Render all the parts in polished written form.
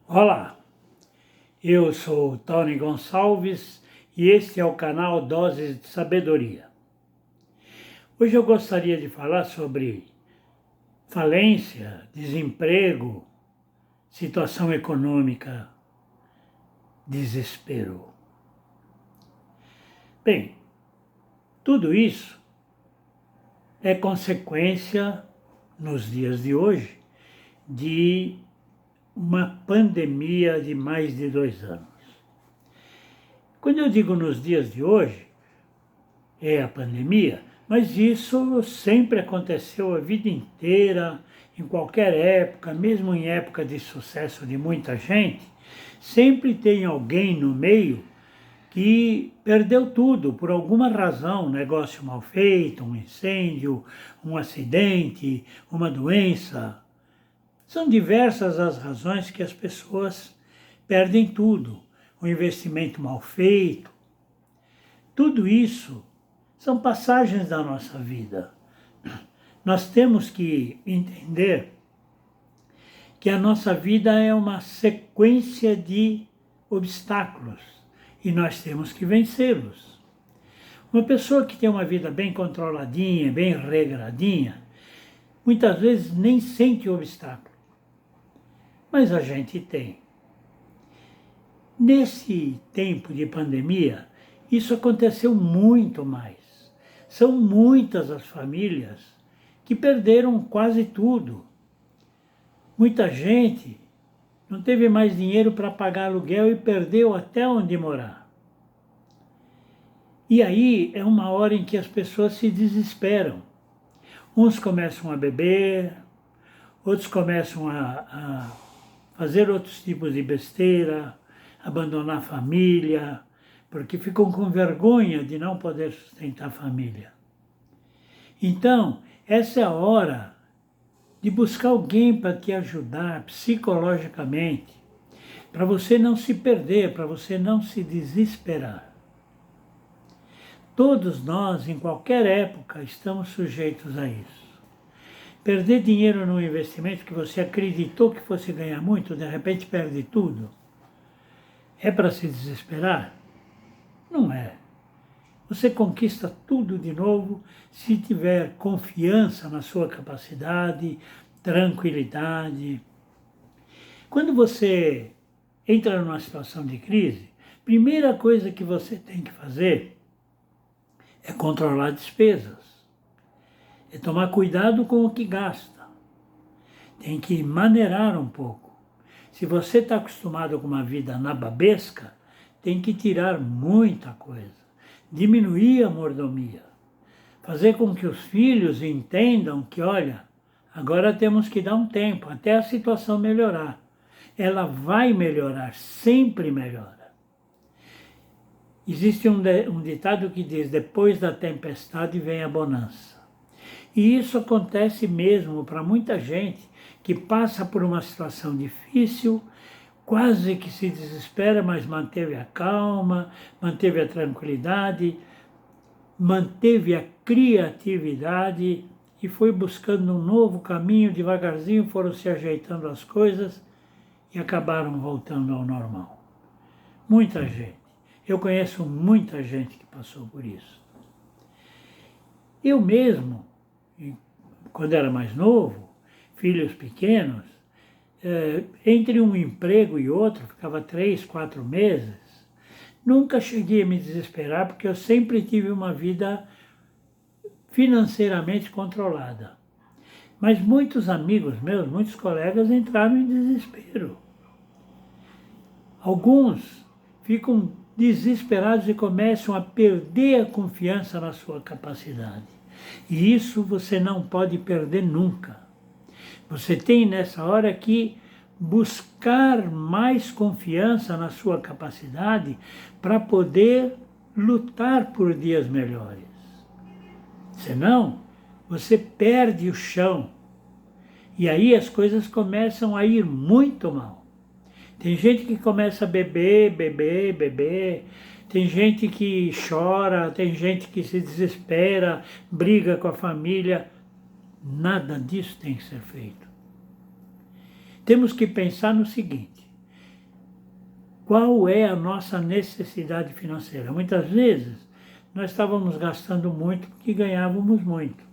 Olá, eu sou o Tony Gonçalves e este é o canal Doses de Sabedoria. Hoje eu gostaria de falar sobre falência, desemprego, situação econômica, desespero. Bem, tudo isso é consequência, nos dias de hoje, de uma pandemia de mais de 2 anos. Quando eu digo nos dias de hoje, é a pandemia, mas isso sempre aconteceu a vida inteira, em qualquer época, mesmo em época de sucesso de muita gente, sempre tem alguém no meio que perdeu tudo por alguma razão, um negócio mal feito, um incêndio, um acidente, uma doença. São diversas as razões que as pessoas perdem tudo. O investimento mal feito. Tudo isso são passagens da nossa vida. Nós temos que entender que a nossa vida é uma sequência de obstáculos e nós temos que vencê-los. Uma pessoa que tem uma vida bem controladinha, bem regradinha, muitas vezes nem sente o obstáculo. Mas a gente tem. Nesse tempo de pandemia, isso aconteceu muito mais. São muitas as famílias que perderam quase tudo. Muita gente não teve mais dinheiro para pagar aluguel e perdeu até onde morar. E aí é uma hora em que as pessoas se desesperam. Uns começam a beber, outros começam a fazer outros tipos de besteira, abandonar a família, porque ficam com vergonha de não poder sustentar a família. Então, essa é a hora de buscar alguém para te ajudar psicologicamente, para você não se perder, para você não se desesperar. Todos nós, em qualquer época, estamos sujeitos a isso. Perder dinheiro num investimento que você acreditou que fosse ganhar muito, de repente perde tudo. É para se desesperar? Não é. Você conquista tudo de novo se tiver confiança na sua capacidade, tranquilidade. Quando você entra numa situação de crise, primeira coisa que você tem que fazer é controlar despesas. É tomar cuidado com o que gasta. Tem que maneirar um pouco. Se você está acostumado com uma vida nababesca, tem que tirar muita coisa. Diminuir a mordomia. Fazer com que os filhos entendam que, olha, agora temos que dar um tempo até a situação melhorar. Ela vai melhorar, sempre melhora. Existe um ditado que diz, depois da tempestade vem a bonança. E isso acontece mesmo para muita gente que passa por uma situação difícil, quase que se desespera, mas manteve a calma, manteve a tranquilidade, manteve a criatividade e foi buscando um novo caminho, devagarzinho foram se ajeitando as coisas e acabaram voltando ao normal. Muita gente. Eu conheço muita gente que passou por isso. Eu mesmo, quando era mais novo, filhos pequenos, entre um emprego e outro, ficava 3, 4 meses, nunca cheguei a me desesperar, porque eu sempre tive uma vida financeiramente controlada. Mas muitos amigos meus, muitos colegas entraram em desespero. Alguns ficam desesperados e começam a perder a confiança na sua capacidade. E isso você não pode perder nunca. Você tem nessa hora que buscar mais confiança na sua capacidade para poder lutar por dias melhores. Senão, você perde o chão. E aí as coisas começam a ir muito mal. Tem gente que começa a beber. Tem gente que chora, tem gente que se desespera, briga com a família. Nada disso tem que ser feito. Temos que pensar no seguinte, qual é a nossa necessidade financeira. Muitas vezes nós estávamos gastando muito porque ganhávamos muito.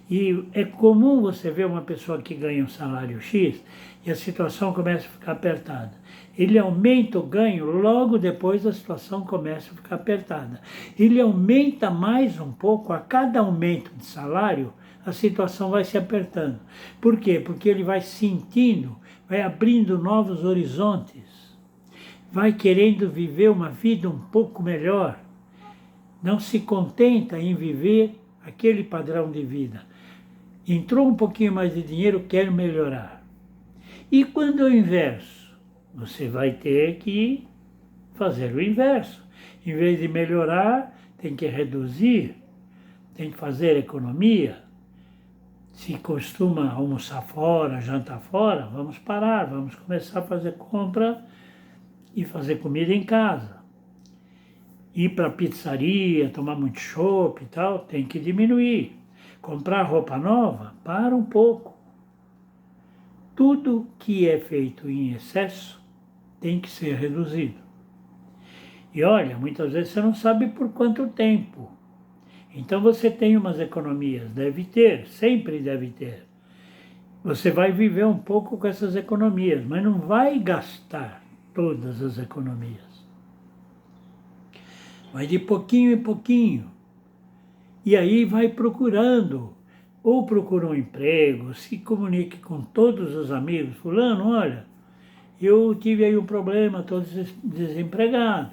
E é comum você ver uma pessoa que ganha um salário X e a situação começa a ficar apertada. Ele aumenta o ganho, logo depois a situação começa a ficar apertada. Ele aumenta mais um pouco, a cada aumento de salário, a situação vai se apertando. Por quê? Porque ele vai sentindo, vai abrindo novos horizontes, vai querendo viver uma vida um pouco melhor. Não se contenta em viver aquele padrão de vida. Entrou um pouquinho mais de dinheiro, quer melhorar. E quando é o inverso? Você vai ter que fazer o inverso. Em vez de melhorar, tem que reduzir, tem que fazer economia. Se costuma almoçar fora, jantar fora, vamos parar, vamos começar a fazer compra e fazer comida em casa. Ir para a pizzaria, tomar muito chopp e tal, tem que diminuir. Comprar roupa nova, para um pouco. Tudo que é feito em excesso tem que ser reduzido. E olha, muitas vezes você não sabe por quanto tempo. Então você tem umas economias, deve ter, sempre deve ter. Você vai viver um pouco com essas economias, mas não vai gastar todas as economias. Vai de pouquinho em pouquinho. E aí vai procurando, ou procura um emprego, se comunique com todos os amigos. Fulano, olha, eu tive aí um problema, estou desempregado.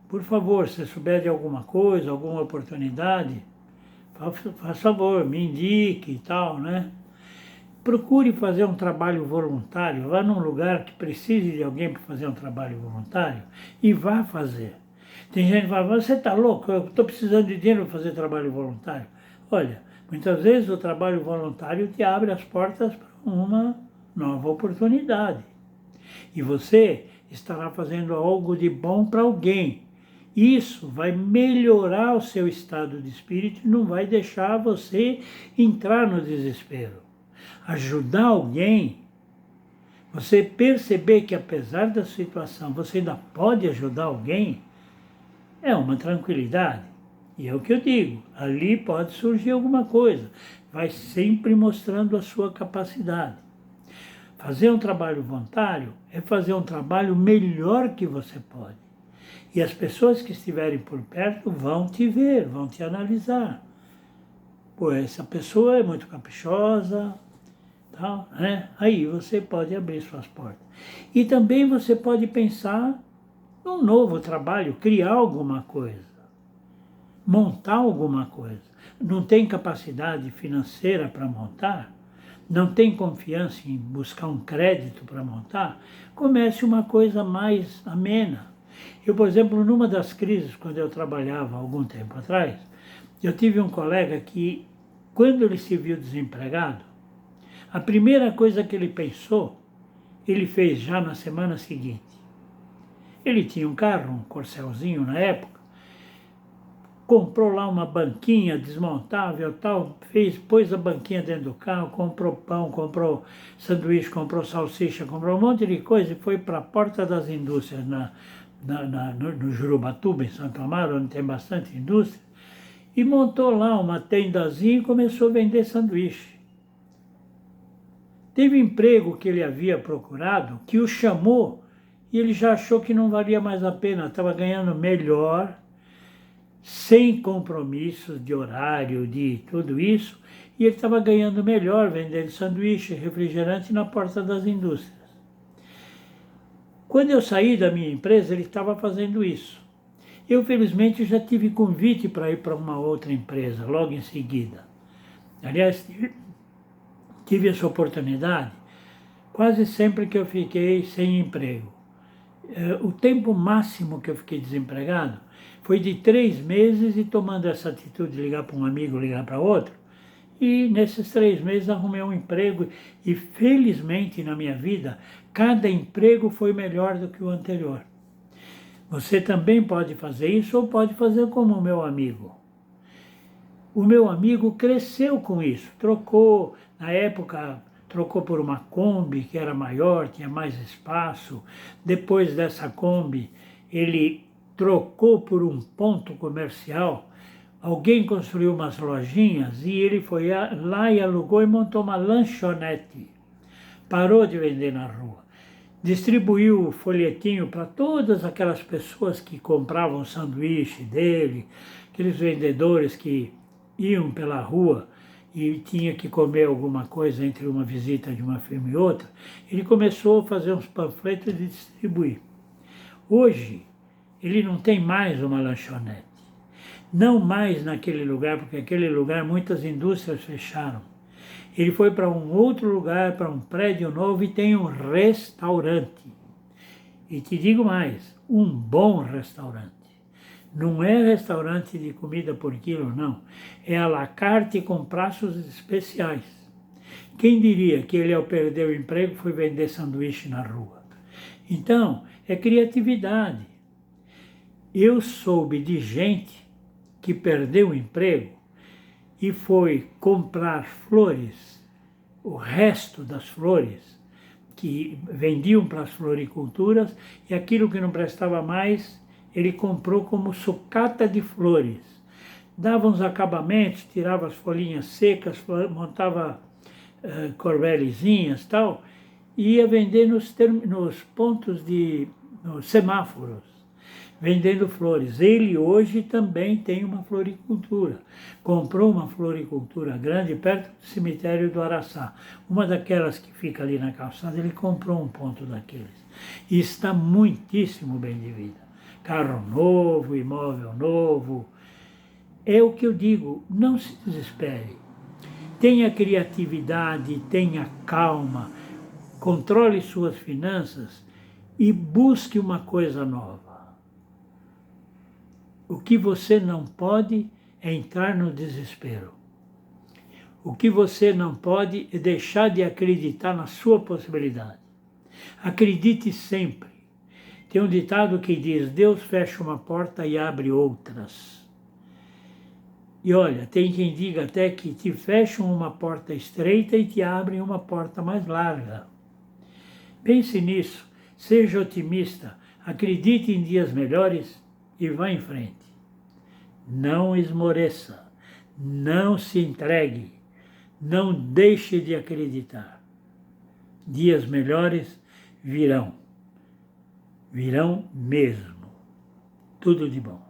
Por favor, se souber de alguma coisa, alguma oportunidade, faz favor, me indique e tal, né? Procure fazer um trabalho voluntário, vá num lugar que precise de alguém para fazer um trabalho voluntário e vá fazer. Tem gente que fala, você está louco, eu estou precisando de dinheiro para fazer trabalho voluntário. Olha, muitas vezes o trabalho voluntário te abre as portas para uma nova oportunidade. E você estará fazendo algo de bom para alguém. Isso vai melhorar o seu estado de espírito e não vai deixar você entrar no desespero. Ajudar alguém, você perceber que apesar da situação você ainda pode ajudar alguém, é uma tranquilidade. E é o que eu digo, ali pode surgir alguma coisa. Vai sempre mostrando a sua capacidade. Fazer um trabalho voluntário é fazer um trabalho melhor que você pode. E as pessoas que estiverem por perto vão te ver, vão te analisar. Pô, essa pessoa é muito caprichosa, tal, né? Aí você pode abrir suas portas. E também você pode pensar num novo trabalho, criar alguma coisa, montar alguma coisa. Não tem capacidade financeira para montar? Não tem confiança em buscar um crédito para montar? Comece uma coisa mais amena. Eu, por exemplo, numa das crises, quando eu trabalhava há algum tempo atrás, eu tive um colega que, quando ele se viu desempregado, a primeira coisa que ele pensou, ele fez já na semana seguinte. Ele tinha um carro, um Corcelzinho na época, comprou lá uma banquinha desmontável tal, pôs a banquinha dentro do carro, comprou pão, comprou sanduíche, comprou salsicha, comprou um monte de coisa e foi para a Porta das Indústrias, no Jurubatuba, em Santo Amaro, onde tem bastante indústria, e montou lá uma tendazinha e começou a vender sanduíche. Teve um emprego que ele havia procurado, que o chamou, e ele já achou que não valia mais a pena, estava ganhando melhor, sem compromissos de horário, de tudo isso, e ele estava ganhando melhor vendendo sanduíche, refrigerante na Porta das Indústrias. Quando eu saí da minha empresa, ele estava fazendo isso. Eu, felizmente, já tive convite para ir para uma outra empresa, logo em seguida. Aliás, tive essa oportunidade quase sempre que eu fiquei sem emprego. O tempo máximo que eu fiquei desempregado foi de 3 meses e tomando essa atitude de ligar para um amigo, ligar para outro. E nesses 3 meses arrumei um emprego e felizmente na minha vida, cada emprego foi melhor do que o anterior. Você também pode fazer isso ou pode fazer como o meu amigo. O meu amigo cresceu com isso, trocou, na época, trocou por uma Kombi que era maior, tinha mais espaço. Depois dessa Kombi, ele trocou por um ponto comercial. Alguém construiu umas lojinhas e ele foi lá e alugou e montou uma lanchonete. Parou de vender na rua. Distribuiu o folhetinho para todas aquelas pessoas que compravam sanduíche dele, aqueles vendedores que iam pela rua e tinha que comer alguma coisa entre uma visita de uma firma e outra. Ele começou a fazer uns panfletos e distribuir. Hoje, ele não tem mais uma lanchonete. Não mais naquele lugar, porque aquele lugar muitas indústrias fecharam. Ele foi para um outro lugar, para um prédio novo e tem um restaurante. E te digo mais, um bom restaurante. Não é restaurante de comida por quilo, não. É à la carte com pratos especiais. Quem diria que ele, ao perder o emprego, foi vender sanduíche na rua? Então, é criatividade. Eu soube de gente que perdeu o emprego e foi comprar flores, o resto das flores que vendiam para as floriculturas, e aquilo que não prestava mais, ele comprou como sucata de flores. Dava uns acabamentos, tirava as folhinhas secas, montava corbelezinhas e tal, e ia vender nos pontos nos semáforos, vendendo flores. Ele hoje também tem uma floricultura. Comprou uma floricultura grande perto do cemitério do Araçá. Uma daquelas que fica ali na calçada, ele comprou um ponto daqueles. E está muitíssimo bem de vida. Carro novo, imóvel novo. É o que eu digo, não se desespere. Tenha criatividade, tenha calma, controle suas finanças e busque uma coisa nova. O que você não pode é entrar no desespero. O que você não pode é deixar de acreditar na sua possibilidade. Acredite sempre. Tem um ditado que diz: Deus fecha uma porta e abre outras. E olha, tem quem diga até que te fecham uma porta estreita e te abrem uma porta mais larga. Pense nisso, seja otimista, acredite em dias melhores e vá em frente. Não esmoreça, não se entregue, não deixe de acreditar. Dias melhores virão, virão mesmo. Tudo de bom.